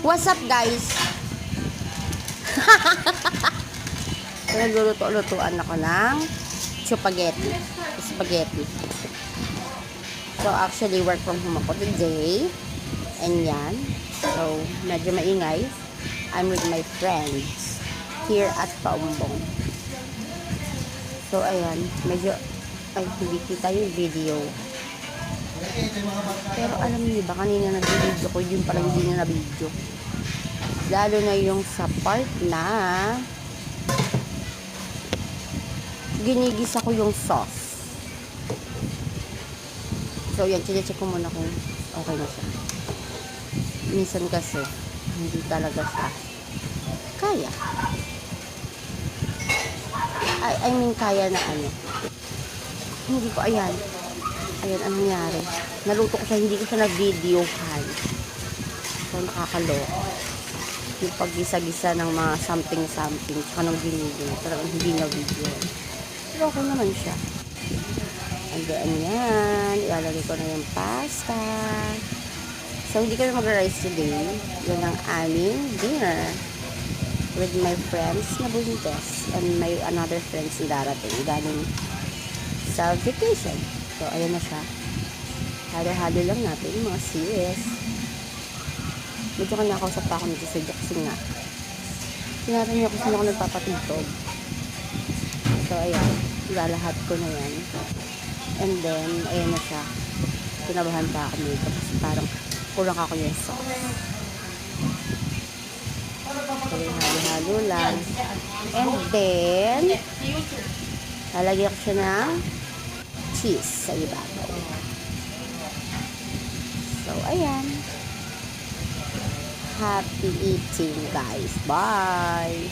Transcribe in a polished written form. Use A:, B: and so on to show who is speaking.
A: What's up, guys? So, nagluluto-lutuan ako ng spaghetti. So, actually, work from home ako today. And yan. So, medyo maingay. I'm with my friends here at Paumbong. So, ayan. Medyo, ay, hindi kita yung video. Pero alam niyo ba, kanina nag-video ko, yun pala hindi na na-video. Lalo na yung sa part na ginigisa ko yung sauce. So, yan, check ko muna kung okay na siya. Minsan kasi, hindi talaga siya kaya. I mean, kaya na ano. Hindi ko, ayan. Ayan, anong nangyari? Naluto ko siya, hindi ko siya na-videohan. So, nakakaloka. Yung paggisa-gisa ng mga something-something, tsaka nang ginigil. Talagang hindi na-video. Pero okay naman siya. And then, yan. Ilalagay ko na yung pasta. So, hindi kami mag-rice today. Yan ang aming dinner. With my friends na buntes. And my another friends na darating. Galing sa vacation. So, ayan na siya. Halo-halo lang natin yung mga series. Medyo kanakausap pa ako nito sa kasi nga. Tinatan niya kung saan ako nagpapatugtog. So, ayan. Lalahat ko na yan. And then, ayan na siya. Kinabahan pa ako nito kasi parang kulang ako yung sauce. So, halo-halo lang. And then, lalagyan ko siya ng cheese sa ibabaw. So, ayan. Happy eating, guys. Bye!